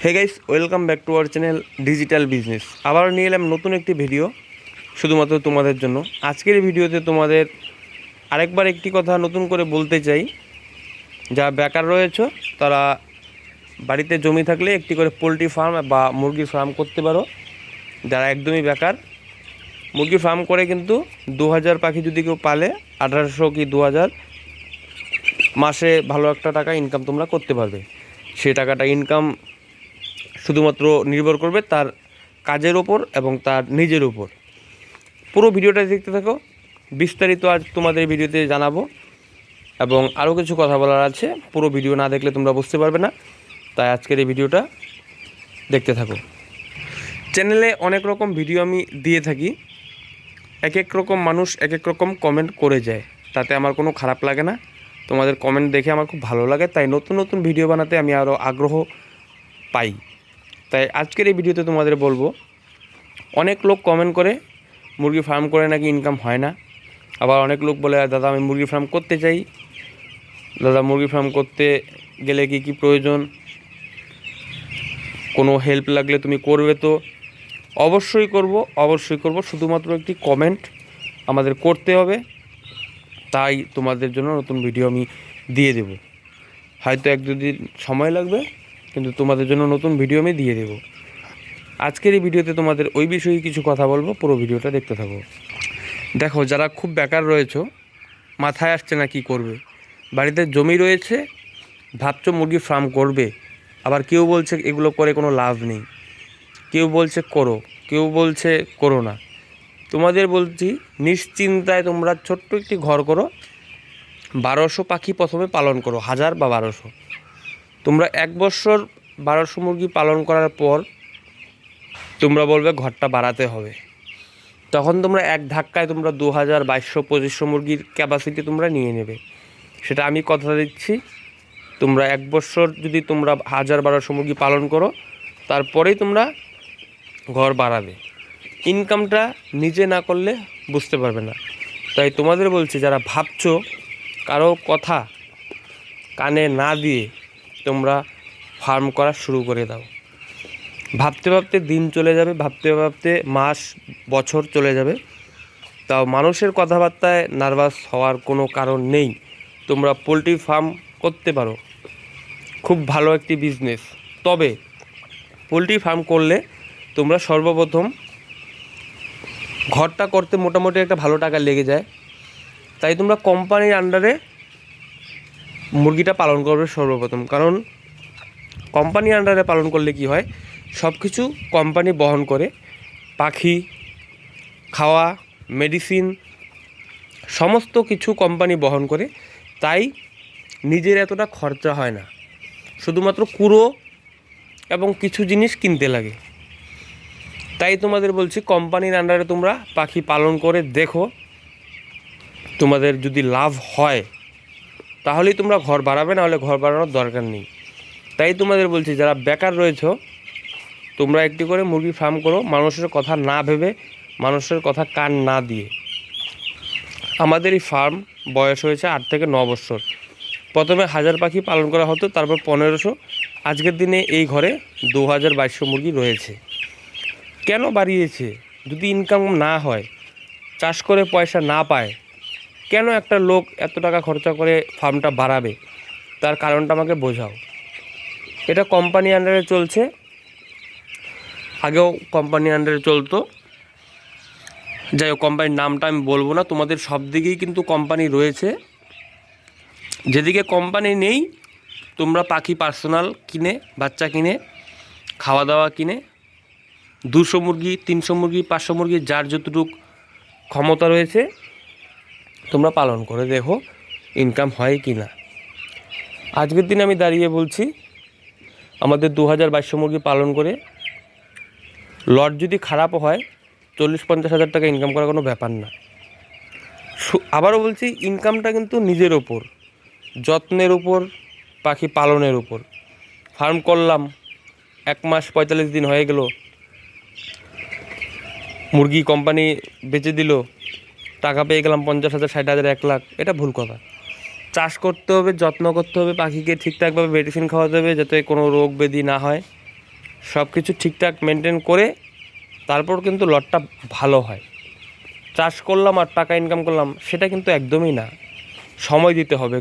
Hey guys, welcome back to our channel digital business. আবার নিয়ে এলাম নতুন একটি ভিডিও শুধুমাত্র তোমাদের জন্য। আজকের ভিডিওতে তোমাদের আরেকবার একটি কথা নতুন করে বলতে চাই। যারা বেকার রয়েছে তারা বাড়িতে জমি থাকলে একটি করে পোলট্রি ফার্ম বা মুরগির ফার্ম করতে পারো। যারা একদমই বেকার, মুরগির ফার্ম করে কিন্তু 2000 পাখি যদি কেউ পালে 1800 কি 2000 মাসে ভালো একটা টাকা ইনকাম তোমরা করতে পারবে। সেই টাকাটা ইনকাম শুধুমাত্র নির্ভর করবে তার কাজের ওপর এবং তার নিজের উপর। পুরো ভিডিওটা দেখতে থাকো, বিস্তারিত আজ তোমাদের ভিডিওতে জানাবো এবং আরও কিছু কথা বলার আছে। পুরো ভিডিও না দেখলে তোমরা বুঝতে পারবে না, তাই আজকের এই ভিডিওটা দেখতে থাকো। চ্যানেলে অনেক রকম ভিডিও আমি দিয়ে থাকি, এক এক রকম মানুষ এক এক রকম কমেন্ট করে যায়, তাতে আমার কোনো খারাপ লাগে না। তোমাদের কমেন্ট দেখে আমার খুব ভালো লাগে, তাই নতুন নতুন ভিডিও বানাতে আমি আরও আগ্রহ পাই। তাই আজকের এই ভিডিওতে তোমাদের বলবো, অনেক লোক কমেন্ট করে মুরগি ফার্ম করে নাকি ইনকাম হয় না। আবার অনেক লোক বলে, দাদা আমি মুরগি ফার্ম করতে চাই, দাদা মুরগি ফার্ম করতে গেলে কি কি প্রয়োজন, কোনো হেল্প লাগলে তুমি করবে তো? অবশ্যই করব, শুধুমাত্র একটি কমেন্ট আমাদের করতে হবে, তাই তোমাদের জন্য নতুন ভিডিও আমি দিয়ে দেব। হয়তো 1-2 দিন সময় লাগবে, কিন্তু তোমাদের জন্য নতুন ভিডিও আমি দিয়ে দেব। আজকের এই ভিডিওতে তোমাদের ওই বিষয়ে কিছু কথা বলবো, পুরো ভিডিওটা দেখতে থাকো। দেখো, যারা খুব বেকার রয়েছো, মাথায় আসছে না কি করবে, বাড়িতে জমি রয়েছে, ভাবছো মুরগি ফার্ম করবে, আবার কেউ বলছে এগুলো করে কোনো লাভ নেই, কেউ বলছে করো, কেউ বলছে করো না। তোমাদের বলছি, নিশ্চিন্তায় তোমরা ছোট্ট একটি ঘর করো, 1200 পাখি প্রথমে পালন করো, 1000 বা 1200। তোমরা 1 বছর 1200 মুরগি পালন করার পর তোমরা বলবে ঘরটা বাড়াতে হবে, তখন তোমরা এক ধাক্কায় তোমরা 2000, 2200, 2500 মুরগির ক্যাপাসিটি তোমরা নিয়ে নেবে। সেটা আমি কথা দিচ্ছি। তোমরা 1 বছর যদি তোমরা 1000, 1200 মুরগি পালন করো, তারপরেই তোমরা ঘর বাড়াবে। ইনকামটা নিজে না করলে বুঝতে পারবে না। তাই তোমাদের বলছি, যারা ভাবছো, কারো কথা কানে না দিয়ে তোমরা ফার্ম করা শুরু করে দাও। ভাবতে ভাবতে দিন চলে যাবে, ভাবতে ভাবতে মাস বছর চলে যাবে, তাও মানুষের কথাবার্তায় নার্ভাস হওয়ার কোনো কারণ নেই। তোমরা পোলট্রি ফার্ম করতে পারো, খুব ভালো একটি বিজনেস। তবে পোলট্রি ফার্ম করলে তোমরা সর্বপ্রথম ঘরটা করতে মোটামুটি একটা ভালো টাকা লেগে যায়। তাই তোমরা কোম্পানির আন্ডারে মুরগিটা পালন করবে সর্বপ্রথম। কারণ কোম্পানির আন্ডারে পালন করলে কি হয়, সব কিছু কোম্পানি বহন করে, পাখি, খাওয়া, মেডিসিন, সমস্ত কিছু কোম্পানি বহন করে। তাই নিজের এতটা খরচা হয় না, শুধুমাত্র কুড়ো এবং কিছু জিনিস কিনতে লাগে। তাই তোমাদের বলছি, কোম্পানির আন্ডারে তোমরা পাখি পালন করে দেখো, তোমাদের যদি লাভ হয় তাহলেই তোমরা ঘর বাড়াবে, না হলে ঘর বাড়ানোর দরকার নেই। তাই তোমাদের বলছি, যারা বেকার রয়েছো, তোমরা একটি করে মুরগি ফার্ম করো, মানুষের কথা না ভেবে, মানুষের কথা কান না দিয়ে। আমাদের এই ফার্ম বয়স হয়েছে 8 থেকে 9 বছর। প্রথমে 1000 পাখি পালন করা হতো, তারপর 1500। আজকের দিনে এই ঘরে 2000, 2200 মুরগি রয়েছে। কেন বাড়িয়েছে? যদি ইনকাম না হয়, চাষ করে পয়সা না পায়, কেন একটা লোক এত টাকা খরচা করে ফার্মটা বাড়াবে? তার কারণটা আমাকে বোঝাও। এটা কোম্পানি আন্ডারে চলছে, আগেও কোম্পানি আন্ডারে চলতো। যাই হোক, কোম্পানির নামটা আমি বলবো না। তোমাদের সব দিকেই কিন্তু কোম্পানি রয়েছে, যেদিকে কোম্পানি নেই তোমরা পাখি পার্সোনাল কিনে, বাচ্চা কিনে, খাওয়া দাওয়া কিনে 200 মুরগি, 300 মুরগি, 500 মুরগি, যার যতটুকু ক্ষমতা রয়েছে তোমরা পালন করে দেখো ইনকাম হয় কি না। আজকের দিনে আমি দাঁড়িয়ে বলছি, আমাদের 2000, 2200 মুরগি পালন করে লট যদি খারাপও হয়, 40-50 হাজার টাকা ইনকাম করা কোনো ব্যাপার না। আবারও বলছি, ইনকামটা কিন্তু নিজের ওপর, যত্নের উপর, পাখি পালনের উপর। ফার্ম করলাম, 1 মাস 45 দিন হয়ে গেল, মুরগি কোম্পানি বেচে দিল, টাকা পেয়ে গেলাম 50,000, 60,000, 1 লাখ। এটা ভুল কথা। চাষ করতে হবে, যত্ন করতে হবে, পাখিকে ঠিকঠাকভাবে মেডিসিন খাওয়াতে হবে যাতে কোনো রোগ ব্যাধি না হয়। সব কিছু ঠিকঠাক মেনটেন করে তারপর কিন্তু লটটা ভালো হয়। চাষ করলাম আর টাকা ইনকাম করলাম সেটা কিন্তু একদমই না। সময় দিতে হবে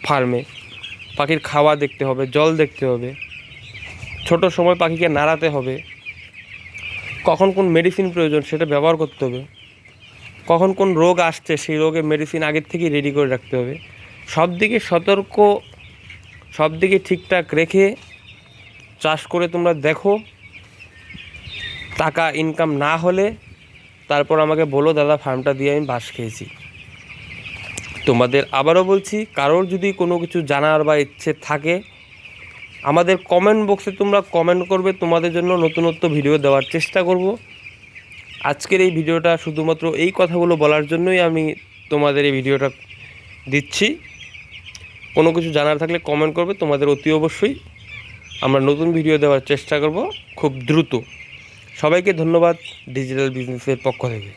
ফার্মে, পাখির খাওয়া দেখতে হবে, জল দেখতে হবে, ছোট সময় পাখিকে নাড়াতে হবে, কখন কোন মেডিসিন প্রয়োজন সেটা ব্যবহার করতে হবে, কখন কোন রোগ আসছে সেই রোগের মেডিসিন আগের থেকেই রেডি করে রাখতে হবে। সব দিকে সতর্ক, সব দিকে ঠিকঠাক রেখে চাষ করে তোমরা দেখো। টাকা ইনকাম না হলে তারপর আমাকে বলো, দাদা ফার্মটা দিয়ে আমি বাস খেয়েছি। তোমাদের আবারও বলছি, কারোর যদি কোনো কিছু জানার বা ইচ্ছে থাকে আমাদের কমেন্ট বক্সে তোমরা কমেন্ট করবে, তোমাদের জন্য নতুনত্ব ভিডিও দেওয়ার চেষ্টা করব। আজকের এই ভিডিওটা শুধুমাত্র এই কথাগুলো বলার জন্যই আমি তোমাদের এই ভিডিওটা দিচ্ছি। কোনো কিছু জানার থাকলে কমেন্ট করবে, তোমাদের অতি অবশ্যই আমরা নতুন ভিডিও দেওয়ার চেষ্টা করব খুব দ্রুত। সবাইকে ধন্যবাদ ডিজিটাল বিজনেসের পক্ষ থেকে।